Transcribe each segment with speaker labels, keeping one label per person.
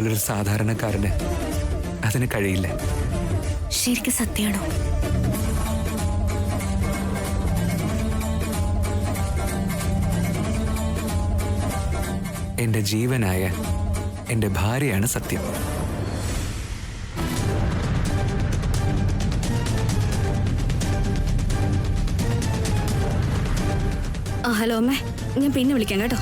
Speaker 1: പോലൊരു സാധാരണക്കാരന് അതിന് കഴിയില്ല.
Speaker 2: ശരിക്കും സത്യമാണോ?
Speaker 1: എന്റെ ജീവനായ എന്റെ ഭാര്യയാണ് സത്യം.
Speaker 2: ഹലോ അമ്മേ, ഞാൻ പിന്നെ വിളിക്കാം കേട്ടോ.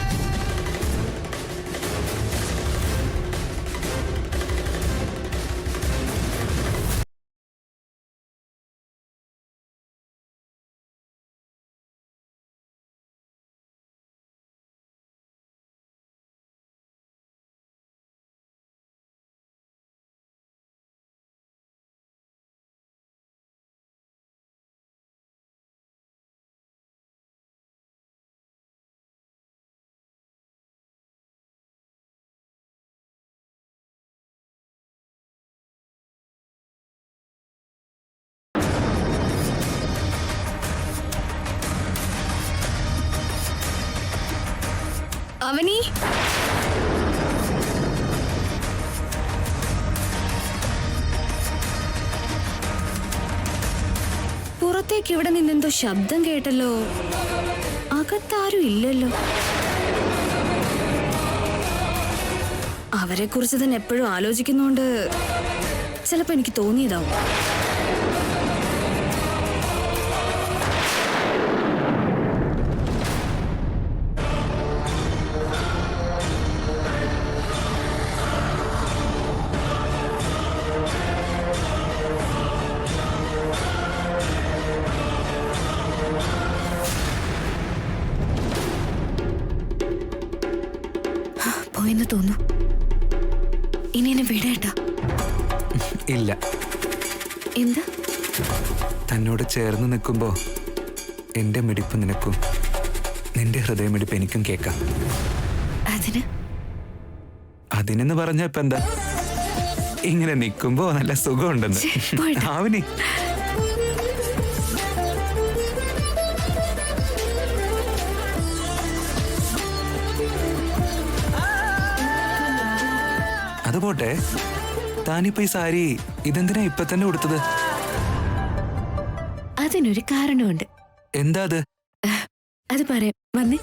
Speaker 2: അവനി, പുറത്തേക്ക് ഇവിടെ നിന്നെന്തോ ശബ്ദം കേട്ടല്ലോ. അകത്താരും ഇല്ലല്ലോ. അവരെ കുറിച്ച് തന്നെ എപ്പോഴും ആലോചിക്കുന്നോണ്ട് ചിലപ്പോ എനിക്ക് തോന്നിയതാവും. പോയെന്ന് തോന്നുന്നു. ഇനി എന്നെ വിടേട്ടാ.
Speaker 1: ഇല്ല.
Speaker 2: എന്താ?
Speaker 1: തന്നോട് ചേർന്ന് നിൽക്കുമ്പോ എന്റെ മിടിപ്പ് നിനക്കും നിന്റെ ഹൃദയമിടിപ്പ് എനിക്കും കേൾക്കാം. അതിനെന്ന് പറഞ്ഞ ഇപ്പൊ എന്താ? ഇങ്ങനെ നിൽക്കുമ്പോ നല്ല സുഖമുണ്ടെന്ന്. ആവിനി, അതുപോട്ടെ, താനിപ്പോ ഈ സാരി ഇതെന്തിനാ ഇപ്പൊ തന്നെ ഉടുത്തത്?
Speaker 2: അതിനൊരു കാരണമുണ്ട്.
Speaker 1: എന്താ അത്?
Speaker 2: അത് പറയാം, വന്നേ.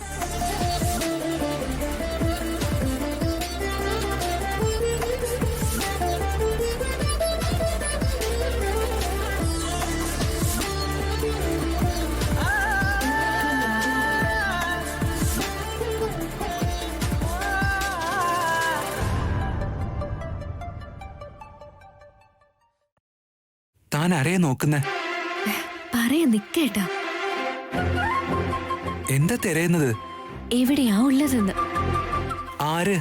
Speaker 1: താൻ ആരെയാ നോക്കുന്നേ?
Speaker 2: പറയാ നിക്കേട്ടാ.
Speaker 1: എന്താ തിരയുന്നത്?
Speaker 2: എവിടെയാ ഉള്ളതെന്ന്.
Speaker 1: ആര്?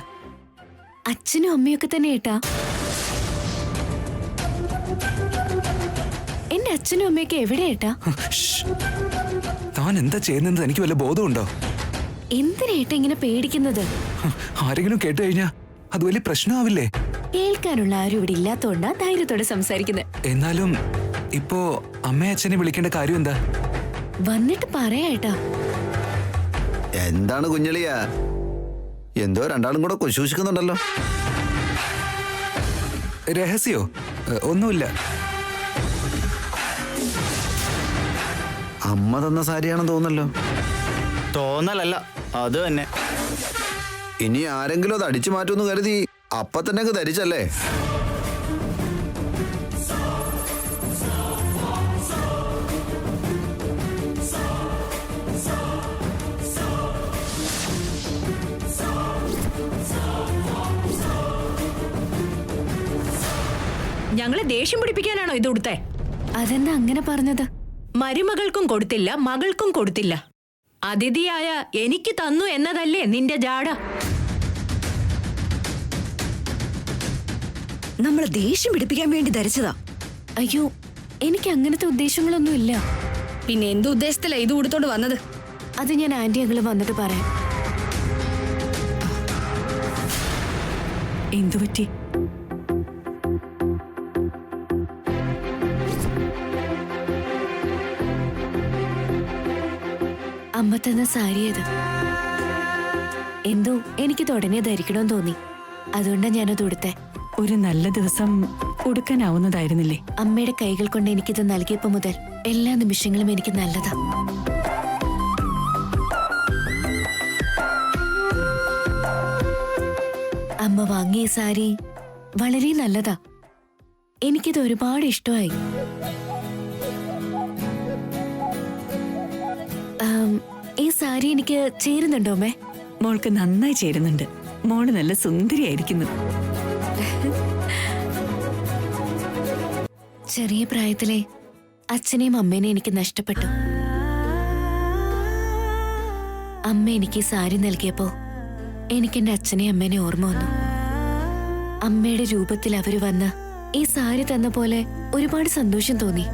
Speaker 2: അച്ഛനും അമ്മയൊക്കെ തന്നെ ഏട്ടാ. എന്റെ അച്ഛനും അമ്മയൊക്കെ എവിടെയേട്ടാ?
Speaker 1: താൻ എന്താ ചെയ്യുന്നത്? എനിക്ക് വല്ല ബോധമുണ്ടോ?
Speaker 2: എന്തിനേട്ടാ ഇങ്ങനെ പേടിക്കുന്നത്?
Speaker 1: ആരെങ്കിലും കേട്ട് കഴിഞ്ഞാ അത് വലിയ പ്രശ്നമാവില്ലേ?
Speaker 2: കേൾക്കാനുള്ള ആരും ഇവിടെ ഇല്ലാത്തോണ്ടാ ധൈര്യത്തോടെ സംസാരിക്കുന്നത്.
Speaker 1: എന്നാലും ഇപ്പോ അമ്മയെ അച്ഛനെ വിളിക്കേണ്ട കാര്യം എന്താ?
Speaker 2: വന്നിട്ട് പറയാട്ടാ.
Speaker 3: എന്താണ് കുഞ്ഞളിയാ, എന്തോ രണ്ടാളും കൂടെ കുശൂഷിക്കുന്നുണ്ടല്ലോ.
Speaker 1: രഹസ്യോ? ഒന്നുമില്ല.
Speaker 3: അമ്മ തന്ന സാരിയാണെന്ന് തോന്നല്ലോ.
Speaker 4: തോന്നലല്ല, അത് തന്നെ.
Speaker 3: ഇനി ആരെങ്കിലും അത് അടിച്ചു മാറ്റുമെന്ന് കരുതി അപ്പ തന്നെ അങ്ങ് ധരിച്ചല്ലേ?
Speaker 5: ഞങ്ങളെ ദേഷ്യം പിടിപ്പിക്കാനാണോ ഇത് കൊടുത്തേ?
Speaker 2: അതെന്താ അങ്ങനെ പറഞ്ഞത്?
Speaker 5: മരുമകൾക്കും കൊടുത്തില്ല, മകൾക്കും കൊടുത്തില്ല. അതിഥിയായ എനിക്ക് തന്നു എന്നതല്ലേ നിന്റെ ജാട?
Speaker 2: നമ്മളെ ദേഷ്യം പിടിപ്പിക്കാൻ വേണ്ടി ധരിച്ചതാ. അയ്യോ, എനിക്ക് അങ്ങനത്തെ ഉദ്ദേശങ്ങളൊന്നും ഇല്ല. പിന്നെ എന്ത് ഉദ്ദേശത്തിലാ ഇത് കൊടുത്തോണ്ട് വന്നത്? അത് ഞാൻ ആന്റി അങ്കിള് വന്നിട്ട് പറയാം.
Speaker 5: എന്തു പറ്റി?
Speaker 2: അമ്മ തന്ന സാരിയത് എന്തോ എനിക്കിത് ഉടനെ ധരിക്കണമെന്ന് തോന്നി. അതുകൊണ്ടാ ഞാനത് ഉടുത്തേ.
Speaker 6: ഒരു നല്ല ദിവസം ഉടുക്കാനാവുന്നതായിരുന്നില്ലേ?
Speaker 2: അമ്മയുടെ കൈകൾ കൊണ്ട് എനിക്കിത് നൽകിയപ്പോ മുതൽ എല്ലാ നിമിഷങ്ങളും എനിക്ക് നല്ലതാ. അമ്മ വാങ്ങിയ സാരി വളരെ നല്ലതാ. എനിക്കിത് ഒരുപാട് ഇഷ്ടമായി. ഈ സാരി എനിക്ക് ചേരുന്നുണ്ടോ അമ്മേ?
Speaker 6: മോൾക്ക് നന്നായി ചേരുന്നുണ്ട്. മോള് നല്ല സുന്ദരിയായിരിക്കുന്നു.
Speaker 2: ചെറിയ പ്രായത്തിലെ അച്ഛനെയും അമ്മേനെയും എനിക്ക് നഷ്ടപ്പെട്ടു. അമ്മ എനിക്ക് സാരി നൽകിയപ്പോ എനിക്ക് എന്റെ അച്ഛനെയും അമ്മേനെ ഓർമ്മ വന്നു. അമ്മയുടെ രൂപത്തിൽ അവര് വന്ന് ഈ സാരി തന്ന പോലെ ഒരുപാട് സന്തോഷം തോന്നി.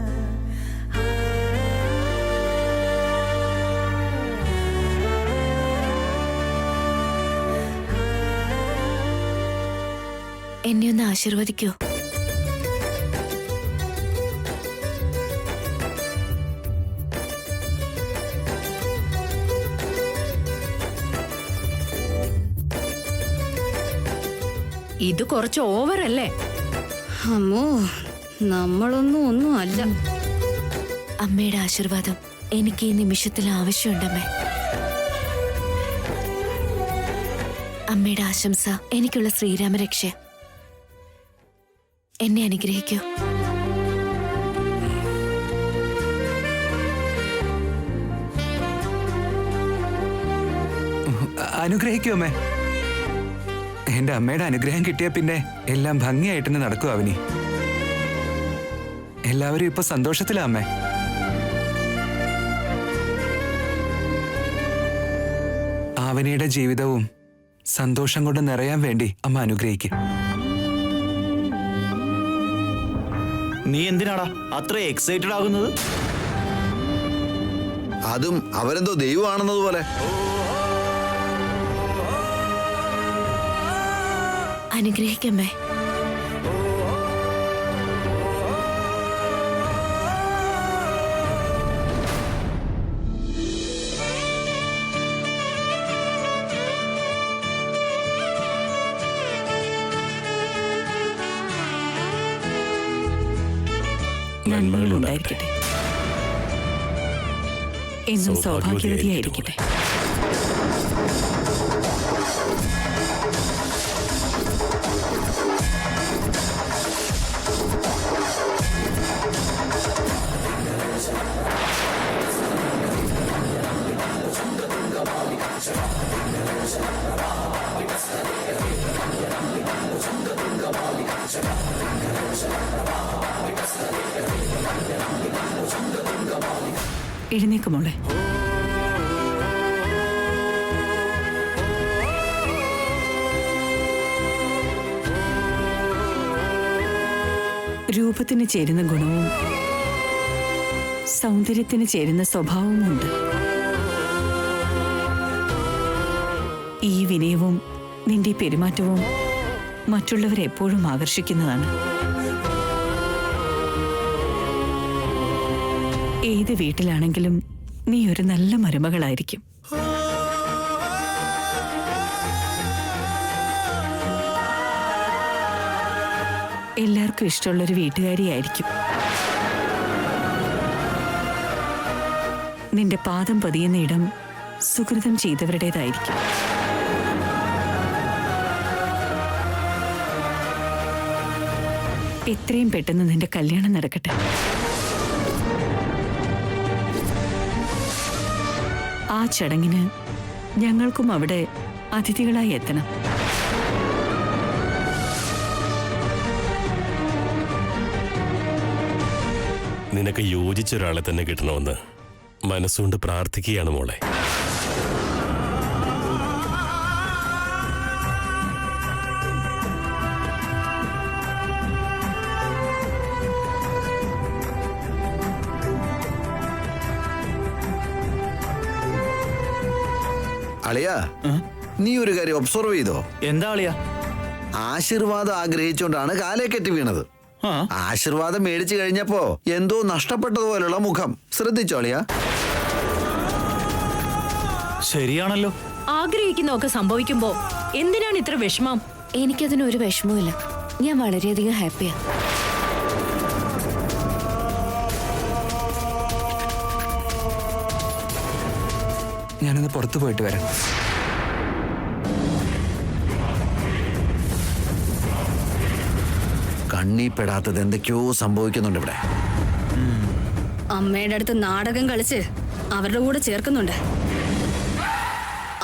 Speaker 2: എന്നെ ഒന്ന് ആശീർവദിക്കോ?
Speaker 5: ഇത് കുറച്ച് ഓവറല്ലേ?
Speaker 7: അമ്മോ, ഒന്നും അല്ല.
Speaker 2: അമ്മയുടെ ആശീർവാദം എനിക്ക് ഈ നിമിഷത്തിൽ ആവശ്യമുണ്ടമ്മേ. അമ്മയുടെ ആശംസ എനിക്കുള്ള ശ്രീരാമരക്ഷ. എന്നെ അനുഗ്രഹിക്കൂ.
Speaker 1: അനുഗ്രഹിക്കൂ അമ്മേ. എന്റെ അമ്മയുടെ അനുഗ്രഹം കിട്ടിയ പിന്നെ എല്ലാം ഭംഗിയായിട്ട് തന്നെ നടക്കും അവനി. എല്ലാവരും ഇപ്പൊ സന്തോഷത്തിലാ അമ്മേ. ആവനിയുടെ ജീവിതവും സന്തോഷം കൊണ്ട് നിറയാൻ വേണ്ടി അമ്മ അനുഗ്രഹിക്കും.
Speaker 4: നീ എന്തിനാടാ അത്ര എക്സൈറ്റഡ് ആകുന്നത്?
Speaker 3: അതും അവരെന്തോ ദൈവമാണെന്നതുപോലെ.
Speaker 2: അനുഗ്രഹിക്കമ്മേ.
Speaker 6: നന്മകളുണ്ടായിരിക്കട്ടെ. എന്നും സൗഭാഗ്യവതിയായിരിക്കട്ടെ. എഴുന്നേക്ക് മോളെ. രൂപത്തിന് ചേരുന്ന ഗുണവും സൗന്ദര്യത്തിന് ചേരുന്ന സ്വഭാവവും ഉണ്ട്. ഈ വിനയവും നിന്റെ പെരുമാറ്റവും മറ്റുള്ളവരെ എപ്പോഴും ആകർഷിക്കുന്നതാണ്. ഏത് വീട്ടിലാണെങ്കിലും നീ ഒരു നല്ല മരുമകളായിരിക്കും. എല്ലാവർക്കും ഇഷ്ടമുള്ളൊരു വീട്ടുകാരിയായിരിക്കും. നിന്റെ പാദം പതിയുന്ന ഇടം സുകൃതം ചെയ്തവരുടേതായിരിക്കും. എത്രയും പെട്ടെന്ന് നിന്റെ കല്യാണം നടക്കട്ടെ. ആ ചടങ്ങിന് ഞങ്ങൾക്കും അവിടെ അതിഥികളായി എത്തണം.
Speaker 8: നിനക്ക് യോജിച്ച ഒരാളെ തന്നെ കിട്ടണമെന്ന് മനസ്സുകൊണ്ട് പ്രാർത്ഥിക്കുകയാണ് മോളെ.
Speaker 3: അളിയാ, നീ ഒരു കാര്യം ഒബ്സർവ് ചെയ്തോ?
Speaker 4: എന്താ അളിയാ?
Speaker 3: ആശീർവാദം ആഗ്രഹിച്ചുകൊണ്ടാണ് കാലേ കെട്ടി വീണത്. ആശീർവാദം മേടിച്ചു കഴിഞ്ഞപ്പോ എന്തോ നഷ്ടപ്പെട്ടതുപോലുള്ള മുഖം. ശ്രദ്ധിച്ചോ അളിയാ?
Speaker 5: ശരിയാണല്ലോ. ആഗ്രഹിക്കുന്നതൊക്കെ സംഭവിക്കുമ്പോ എന്തിനാണ് ഇത്ര വിഷമം?
Speaker 2: എനിക്കതിനൊരു വിഷമവുമില്ല. ഞാൻ വളരെയധികം ഹാപ്പിയാ.
Speaker 1: ഞാനൊന്ന് പുറത്തു പോയിട്ട് വരാം.
Speaker 3: കണ്ണീപ്പെടാത്തത് എന്തൊക്കെയോ സംഭവിക്കുന്നുണ്ട് ഇവിടെ.
Speaker 7: അമ്മയുടെ അടുത്ത് നാടകം കളിച്ച് അവരുടെ കൂടെ ചേർക്കുന്നുണ്ട്.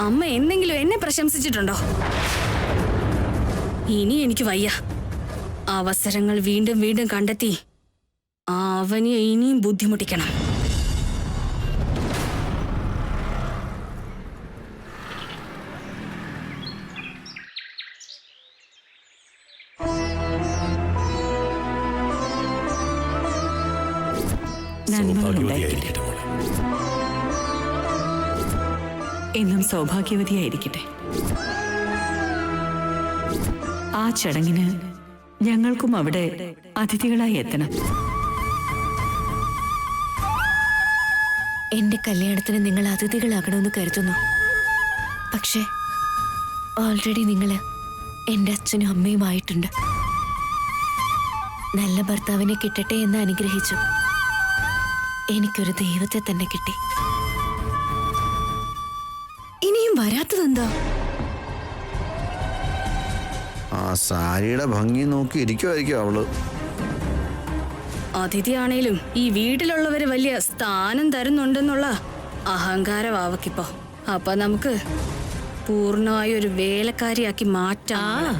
Speaker 7: അമ്മ എന്തെങ്കിലും എന്നെ പ്രശംസിച്ചിട്ടുണ്ടോ? ഇനി എനിക്ക് വയ്യ. അവസരങ്ങൾ വീണ്ടും വീണ്ടും കണ്ടെത്തി അവനെ ഇനിയും ബുദ്ധിമുട്ടിക്കണം.
Speaker 8: സൗഭാഗ്യവതിയായിരിക്കട്ടെ മോളെ.
Speaker 6: എന്നും സൗഭാഗ്യവതിയായിരിക്കട്ടെ. ആ ചടങ്ങിന് ഞങ്ങൾക്കും അവിടെ അതിഥികളായി എത്തണം.
Speaker 2: എന്റെ കല്യാണത്തിന് നിങ്ങൾ അതിഥികളാകണമെന്ന് കരുതുന്നു. പക്ഷേ ഓൾറെഡി നിങ്ങൾ എന്റെ അച്ഛനും അമ്മയുമായിട്ടുണ്ട്. നല്ല ഭർത്താവിനെ കിട്ടട്ടെ എന്ന് അനുഗ്രഹിച്ചു. എനിക്കൊരു ദൈവത്തെ തന്നെ കിട്ടി. ഇനിയും വരാത്തതെന്താ?
Speaker 3: ആ സാരിയുടെ ഭംഗി നോക്കി ഇരിക്കുമായിരിക്കും അവള്.
Speaker 7: അതിഥിയാണേലും ഈ വീട്ടിലുള്ളവര് വലിയ സ്ഥാനം തരുന്നുണ്ടെന്നുള്ള അഹങ്കാരം അവക്കിപ്പോ. അപ്പൊ നമുക്ക് പൂർണ്ണമായ ഒരു വേലക്കാരിയാക്കി മാറ്റാം.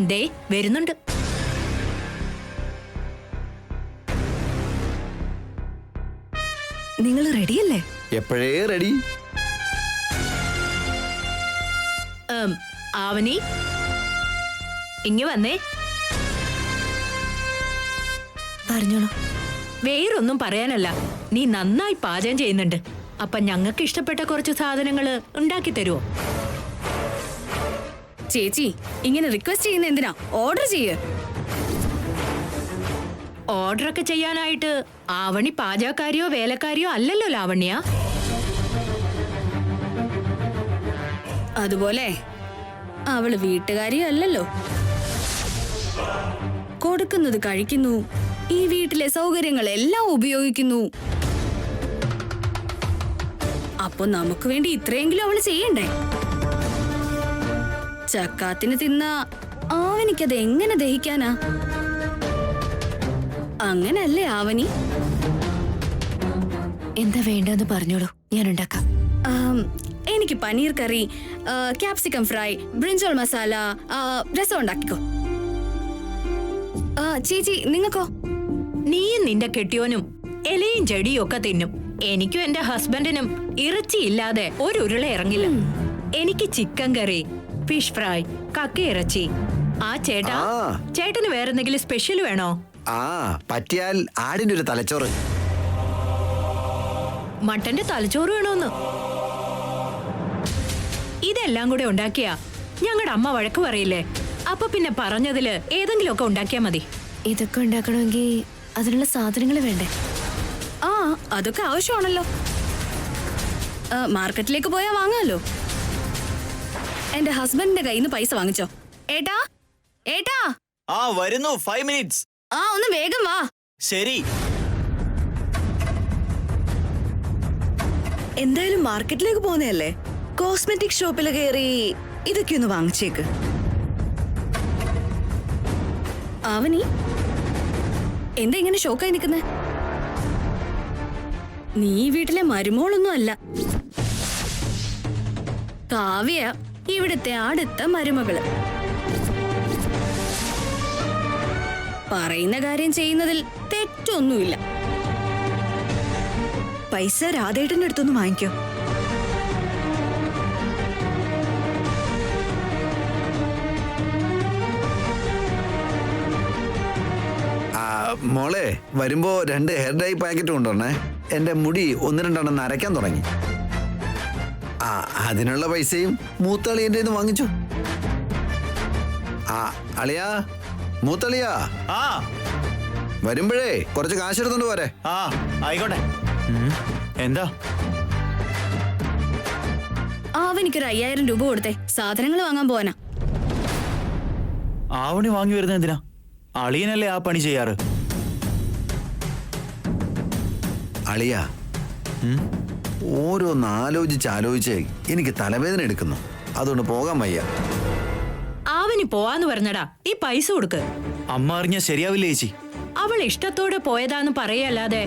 Speaker 5: ദേ വരുന്നുണ്ട്.
Speaker 2: നിങ്ങൾ റെഡിയല്ലേ?
Speaker 3: എപ്പോഴേ റെഡി.
Speaker 5: ആവനി ഇങ്ങ് വന്നേ.
Speaker 2: പറഞ്ഞോളൂ.
Speaker 5: വേറൊന്നും പറയാനല്ല, നീ നന്നായി പാചകം ചെയ്യുന്നുണ്ട്. അപ്പൊ ഞങ്ങൾക്ക് ഇഷ്ടപ്പെട്ട കുറച്ച് സാധനങ്ങള് ഉണ്ടാക്കി തരുമോ?
Speaker 7: ചേച്ചി ഇങ്ങനെ റിക്വസ്റ്റ് ചെയ്യുന്ന എന്തിനാ? ഓർഡർ ചെയ്യ്.
Speaker 5: ഓർഡറൊക്കെ ചെയ്യാനായിട്ട് ആവണി പാചകക്കാരിയോ വേലക്കാരിയോ അല്ലല്ലോ ലാവണ്യ.
Speaker 7: അതുപോലെ അവള് വീട്ടുകാരിയും അല്ലല്ലോ. കൊടുക്കുന്നത് കഴിക്കുന്നു, ഈ വീട്ടിലെ സൗകര്യങ്ങളെല്ലാം ഉപയോഗിക്കുന്നു. അപ്പൊ നമുക്ക് വേണ്ടി ഇത്രയെങ്കിലും അവള് ചെയ്യണ്ടേ? ചക്കാത്തിന് തിന്ന ആവനിക്കത് എങ്ങനെ ദഹിക്കാനാ? അങ്ങനല്ലേ ആവനി?
Speaker 2: എന്താ വേണ്ടെന്ന് പറഞ്ഞോളൂ, ഞാൻ ഉണ്ടാക്കാം.
Speaker 7: എനിക്ക് പനീർ കറി, ക്യാപ്സിക്കം ഫ്രൈ, ബ്രിഞ്ചോൾ മസാല, രസം ഉണ്ടാക്കിക്കോ. ചേച്ചി നിങ്ങൾക്കോ?
Speaker 5: നീയും നിന്റെ കെട്ടിയോനും ഇലയും ചെടിയും ഒക്കെ തിന്നും. എനിക്കും എന്റെ ഹസ്ബൻഡിനും ഇറച്ചിയില്ലാതെ ഒരു ഉരുള ഇറങ്ങില്ല. എനിക്ക് ചിക്കൻ കറി, ഫിഷ് ഫ്രൈ, കക്ക ഇറച്ചി. ആ ചേട്ടാ, ചേട്ടന് വേറെന്തെങ്കിലും സ്പെഷ്യൽ വേണോ?
Speaker 3: ആ പറ്റിയാൽ ആടിന്റെ ഒരു തലച്ചോറ്.
Speaker 5: മട്ടന്റെ തലച്ചോറ് വേണോന്ന്. ഇതെല്ലാം കൂടെ ഉണ്ടാക്കിയാ ഞങ്ങളുടെ അമ്മ വഴക്ക് പറയില്ലേ? അപ്പൊ പിന്നെ പറഞ്ഞതില് ഏതെങ്കിലും ഒക്കെ ഉണ്ടാക്കിയാ മതി.
Speaker 2: ഇതൊക്കെ ഉണ്ടാക്കണമെങ്കിൽ അതിനുള്ള സാധനങ്ങൾ വേണ്ടേ?
Speaker 7: ആ അതൊക്കെ ആവശ്യമാണല്ലോ. മാർക്കറ്റിലേക്ക് പോയാ വാങ്ങാലോ. എന്റെ ഹസ്ബൻഡിന്റെ കയ്യിൽ നിന്ന് പൈസ വാങ്ങിച്ചോ. ഏട്ടാ ഏട്ടാ.
Speaker 4: ആ വരുന്നു. 5 minutes.
Speaker 7: ആ ഒന്ന് വേഗം വാ.
Speaker 4: ശരി.
Speaker 9: എന്തായാലും മാർക്കറ്റിലേക്ക് പോകുന്നതല്ലേ, കോസ്മെറ്റിക് ഷോപ്പിൽ കയറി ഇതൊക്കെ ഒന്ന് വാങ്ങിച്ചേക്ക്.
Speaker 7: ആവനി എന്താ ഇങ്ങനെ ഷോക്കായി നിൽക്കുന്നേ? നീ വീട്ടിലെ മരുമോളൊന്നും അല്ല. കാവ്യ ഇവിടുത്തെ അടുത്ത മരുമകള്. പറയുന്ന കാര്യം ചെയ്യുന്നതിൽ തെറ്റൊന്നുമില്ല.
Speaker 9: പൈസ രാധേട്ടന്റെ അടുത്തൊന്ന് വാങ്ങിക്കോ.
Speaker 3: മോളെ വരുമ്പോ 2 ഹെയർ ഡൈ പാക്കറ്റ് കൊണ്ടുവരണേ. എന്റെ മുടി 1-2 നരയ്ക്കാൻ തുടങ്ങി. ആ അതിനുള്ള പൈസയും മൂത്തളിയന്റെ വാങ്ങിച്ചു. ആ അളിയാ, മൂത്തളിയാ,
Speaker 4: ആ
Speaker 3: വരുമ്പോഴേ കുറച്ച് കാശെടുത്തോണ്ട് പോരെ.
Speaker 4: ആ ആയിക്കോട്ടെ. എന്താ
Speaker 7: അവനിക്കൊരു 5000 രൂപ കൊടുത്തേ, സാധനങ്ങൾ വാങ്ങാൻ പോവാനാ.
Speaker 4: ആവണി വാങ്ങി വരുന്നത് എന്തിനാ? അളിയനല്ലേ ആ പണി ചെയ്യാറ്.
Speaker 3: അളിയ ഓരോന്ന് ആലോചിച്ച് എനിക്ക് തലവേദന എടുക്കുന്നു. അതുകൊണ്ട് പോകാൻ വയ്യ.
Speaker 5: അവന് പോവാന്ന് പറഞ്ഞടാ, ഈ പൈസ കൊടുക്ക്.
Speaker 4: അമ്മ അറിഞ്ഞാ ശരിയാവില്ല ചേച്ചി.
Speaker 5: അവൾ ഇഷ്ടത്തോടെ പോയതാന്ന് പറയല്ലാതെ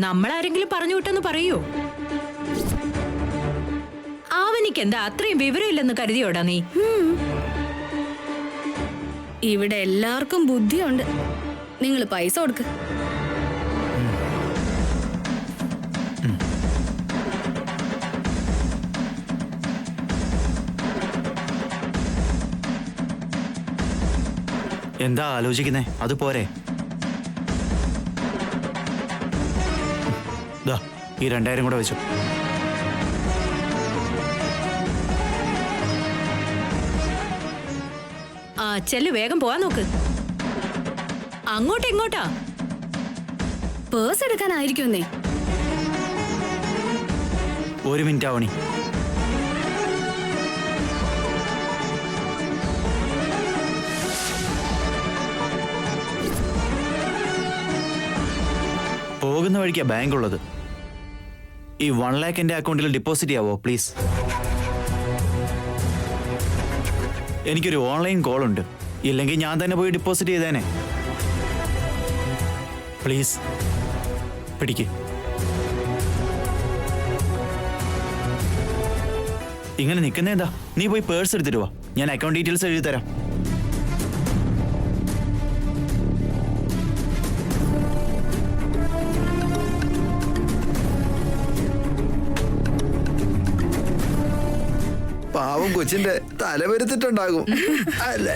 Speaker 5: നമ്മളാരെങ്കിലും പറഞ്ഞു വിട്ടെന്ന് പറയൂ? അവനിക്ക് എന്താ അത്രയും വിവരമില്ലെന്ന് കരുതിയോടാ നീ?
Speaker 7: ഇവിടെ എല്ലാവർക്കും ബുദ്ധിയുണ്ട്. നിങ്ങൾ പൈസ കൊടുക്ക്.
Speaker 4: എന്താ ആലോചിക്കുന്നേ? അത് പോരെ? ദാ ഈ 2000 കൂടെ വെച്ചു.
Speaker 5: ആ ചെല്ല്, വേഗം പോവാൻ നോക്ക്. അങ്ങോട്ട് ഇങ്ങോട്ടാ?
Speaker 7: പേഴ്സ് എടുക്കാനായിരിക്കുന്നേ.
Speaker 4: 1 മിനിറ്റ് ആവണി. പോകുന്ന വഴിക്കാ ബാങ്ക് ഉള്ളത്. ഈ 1 lakh എന്റെ അക്കൗണ്ടിൽ ഡെപ്പോസിറ്റ് ചെയ്യാവോ പ്ലീസ്? എനിക്കൊരു ഓൺലൈൻ കോൾ ഉണ്ട്. ഇല്ലെങ്കിൽ ഞാൻ തന്നെ പോയി ഡെപ്പോസിറ്റ് ചെയ്തേനെ. പ്ലീസ് പിടിക്ക്. ഇങ്ങനെ നിൽക്കുന്നേതാ? നീ പോയി പേഴ്സ് എടുത്തിട്ട് വാ. ഞാൻ അക്കൗണ്ട് ഡീറ്റെയിൽസ് എഴുതി തരാം.
Speaker 3: പാവം കൊച്ചിന്റെ തല വരുത്തിട്ടുണ്ടാകും അല്ലേ?